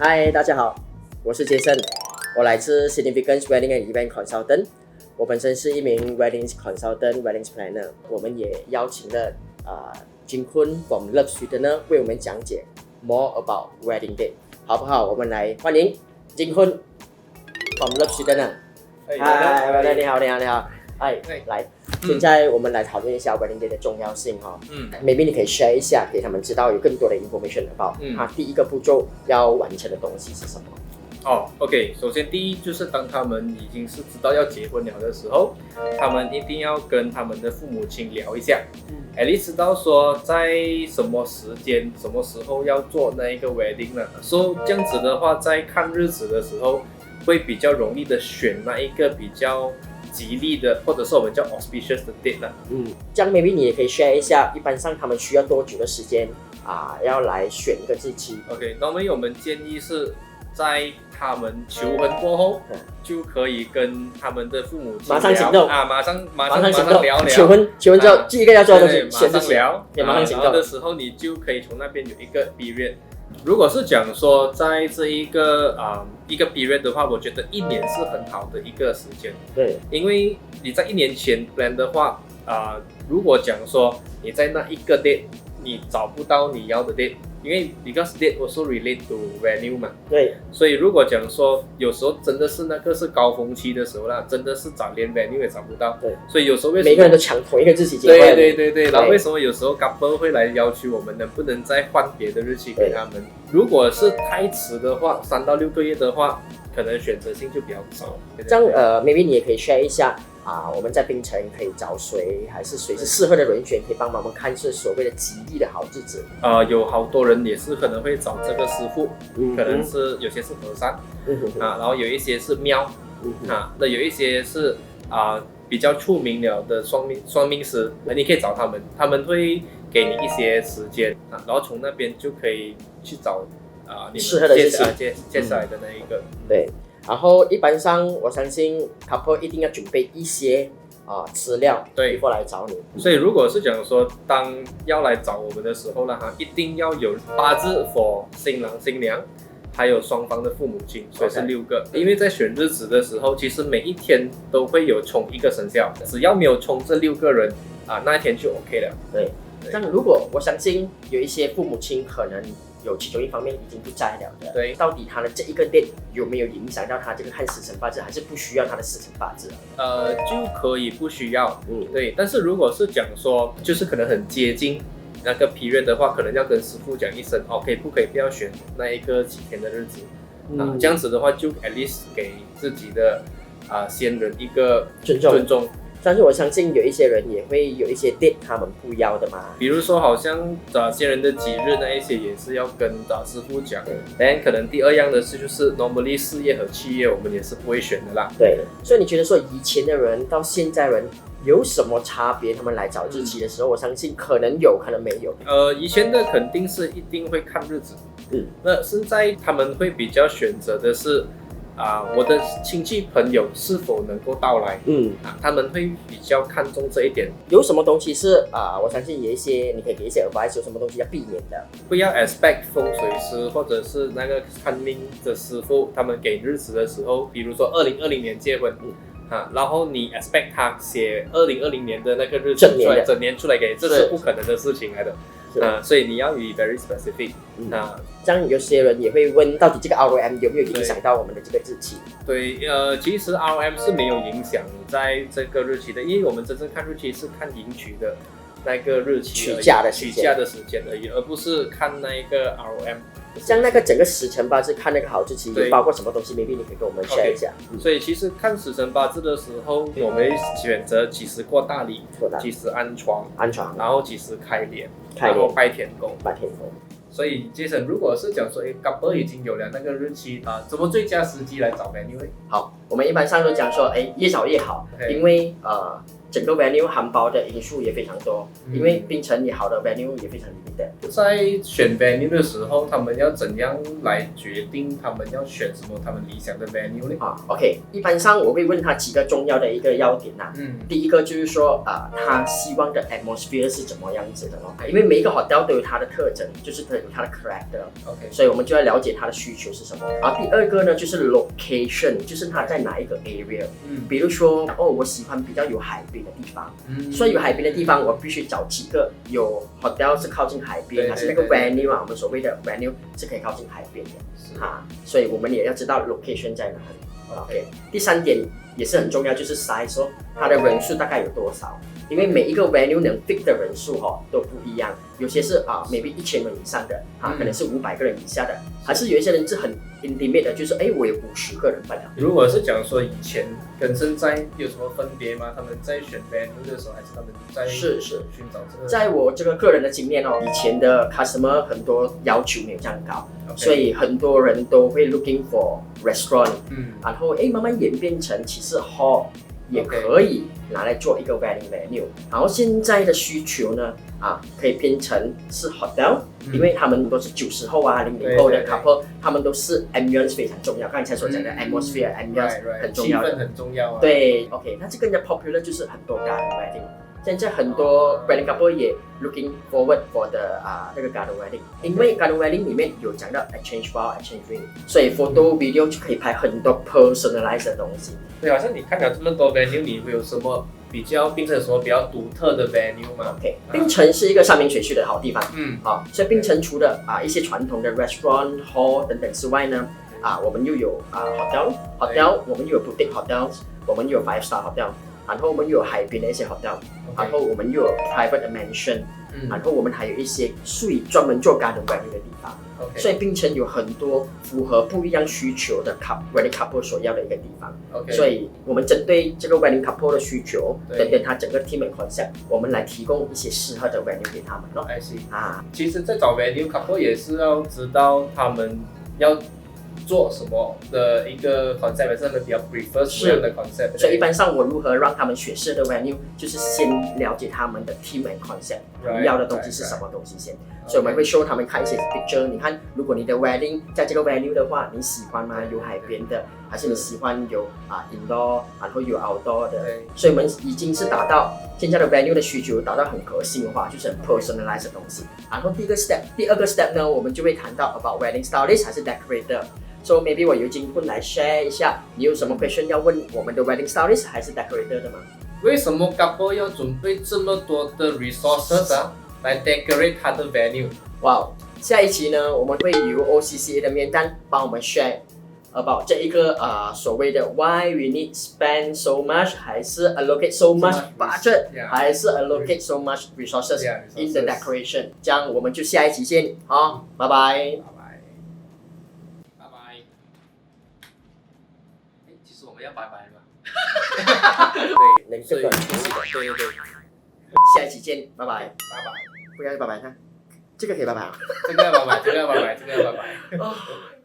嗨，大家好，我是杰森，我来自 Significance Wedding and Event Consultant。我本身是一名 Weddings Consultant、Weddings Planner。我们也邀请了金坤 from Love Suite 呢，为我们讲解 more about wedding day， 好不好？我们来欢迎金坤 from Love Suite 呢。嗨，你好。来，现在我们来讨论一下 wedding day 的重要性哈。maybe 你可以 share 一下，给他们知道有更多的 information about 它第一个步骤要完成的东西是什么。OK， 首先第一就是当他们已经是知道要结婚了的时候，他们一定要跟他们的父母亲聊一下，at least 知道说在什么时间、什么时候要做那一个 wedding 了。所以这样子的话，在看日子的时候，会比较容易的选那一个比较吉利的，或者是我们叫 auspicious 的 date 了。这样 maybe 你也可以 share 一下，一般上他们需要多久的时间要来选一个日期 ？OK， 那我们建议是在他们求婚过后，就可以跟他们的父母亲马上行动马上聊。求婚之后，第一个要做的东西，马上聊，马上行动的时候，你就可以从那边有一个 period。如果是讲说在这一个一个 period 的话，我觉得1年是很好的一个时间。对，因为你在1年前 plan 的话，如果讲说你在那一个 date 你找不到你要的 date， 因为 because date also relate to venue 嘛。对。所以如果讲说有时候真的是那个是高峰期的时候啦，真的是连 venue 也找不到。对。所以有时候为什么每个人都抢同一个日期结婚？对。然后为什么有时候 couple 会来要求我们能不能再换别的日期给他们？如果是太迟的话，3到6个月的话，可能选择性就比较少。这样maybe 你也可以 share 一下我们在槟城可以找谁，还是谁是适合的人选，可以帮忙我们看是所谓的吉利的好日子。有好多人也是可能会找这个师傅，可能是有些是和尚，然后有一些是庙，那有一些是比较出名了的算命师，你可以找他们，他们会给你一些时间，然后从那边就可以去找你们接下来的那一个。对。然后一般上，我相信 couple 一定要准备一些资料，对，过来找你。所以如果是讲说，当要来找我们的时候呢，一定要有8字 for 新郎新娘，还有双方的父母亲，所以是6个。因为在选日子的时候，其实每一天都会有冲一个生肖，只要没有冲这6个人那一天就 OK 了。对。但如果我相信有一些父母亲可能有其中一方面已经不在了的，对，到底他的这一个 date 有没有影响到他这个看时辰八字，还是不需要他的时辰八字就可以不需要，对。但是如果是讲说，就是可能很接近那个 period 的话，可能要跟师傅讲一声，OK， 不可以不要选那一个几天的日子，这样子的话就 at least 给自己的先人一个尊重。但是我相信有一些人也会有一些 date 他们不要的嘛，比如说好像先人的吉日那一些也是要跟师傅讲。但可能第2样的是就是 normally 事业和企业我们也是不会选的啦。对，所以你觉得说以前的人到现在人有什么差别？他们来找日期的时候，我相信可能有，可能没有。以前的肯定是一定会看日子，那现在他们会比较选择的是我的亲戚朋友是否能够到来，他们会比较看重这一点。有什么东西是我相信有一些你可以给一些 advice， 有什么东西要避免的？不要 expect 风水师或者是那个看命的师傅，他们给日子的时候，比如说2020年结婚，然后你 expect 他写2020年的那个日子整年出来给，这是不可能的事情来的。所以你要以 very specific。这样有些人也会问，到底这个 ROM 有没有影响到我们的这个日期？对，其实 ROM 是没有影响在这个日期的，因为我们真正看日期是看迎娶的那个日期，取价的时间而已，而不是看那一个 ROM。像那个整个时辰八字看那个好日期，有包括什么东西 ？maybe 你可以跟我们 share 一下。所以其实看时辰八字的时候，我们选择几时过大礼，几时安床，然后几时开脸，然后拜天公。所以Jason，如果是讲说couple 已经有了那个日期怎么最佳时机来找 venue？ 好，我们一般上都讲说越早越好，因为整个 venue 含包的因素也非常多，因为槟城也好的 venue 也非常 limited。在选 venue 的时候，他们要怎样来决定他们要选什么他们理想的 venue 呢？OK， 一般上我会问他几个重要的一个要点呐。第一个就是说他希望的 atmosphere 是怎么样子的咯？因为每一个 hotel 都有它的特征，就是有它的 character。OK， 所以我们就要了解他的需求是什么。然后第二个呢，就是 location， 就是他在哪一个 area。比如说我喜欢比较有海边的地方。所以有海边的地方，我必须找几个有 hotel 是靠近海边，还是那个 venue 我们所谓的 venue 是可以靠近海边的。所以我们也要知道 location 在哪里。OK， 第三点也是很重要，就是 size 它的人数大概有多少？因为每一个 venue 能 fit 的人数都不一样，有些是maybe 1000人以上的可能是500个人以下的，还是有一些人是很 intimate 的，就是我有50个人罢了。如果是讲说以前跟现在有什么分别吗？他们在选 venue 的时候，还是他们在寻找这个？在我这个个人的经验以前的 customer 很多要求没有这样高，所以很多人都会 looking for restaurant，然后慢慢演变成其实 hall 也可以拿来做一个 wedding venue。然后现在的需求呢，可以变成是 hotel，因为他们都是90后00后的 couple， 他们都是 ambience 非常重要。刚才所讲的 atmosphere ambience 很重要的，气氛很重要对 ，OK， 那这个更加 popular 就是很多 garden wedding。现在很多 wedding couple 也 looking forward for the 那个 garden wedding， 因为 garden wedding 里面有讲到 exchange vow、exchange ring， 所以 photo video 就可以拍很多 personalized 的东西。对，好像你看了这么多 venue， 你会有什么槟城有什么比较独特的 venue 吗 ？OK， 槟城是一个山明水秀的好地方。所以槟城除了一些传统的 restaurant、hall 等等之外呢，我们又有hotel， 我们又有 boutique hotels， 我们又有 5 star hotel。然后我们又有海边的一些 hotel， 然后我们又有 private mansion，然后我们还有一些suite专门做 garden wedding 的地方。所以槟城有很多符合不一样需求的 wedding couple 所要的一个地方。所以我们针对这个 wedding couple 的需求，等等它整个 team and concept， 我们来提供一些适合的 venue 给他们咯。其实在找 venue couple 也是要知道他们要做什么的一个 concept， 还是他们比较 prefer 什么样的 concept。所以一般上我如何让他们选适合的 venue， 就是先了解他们的 team and concept， 要的东西是什么东西先。所以我们会 show 他们看一些 picture， 你看如果你的 wedding 在这个 venue 的话，你喜欢吗？有海边的，还是你喜欢有indoor， 然后有 outdoor 的？所以我们已经是达到现在的 venue 的需求，达到很个性化，就是很 personalized 的东西。然后第二个 step 呢，我们就会谈到 about wedding stylist 还是 decorator。So maybe 我由金坤来 share 一下，你有什么 question 要问我们的 wedding stylist 还是 decorator 的吗？为什么 couple 要准备这么多的 resources 来 decorate 它的 venue？ 哇，下一期呢，我们会由 OCCA 的面谈帮我们 share about 这一个所谓的 why we need spend so much， 还是 allocate so much budget， 还是 allocate so much resources in the decoration。这样我们就下一期见，好，拜拜。要拜拜了对，能这个对，下一期见，拜拜，拜拜，不要拜拜，看这个可以拜拜啊，这个要拜拜，这个要拜拜，这个要拜拜。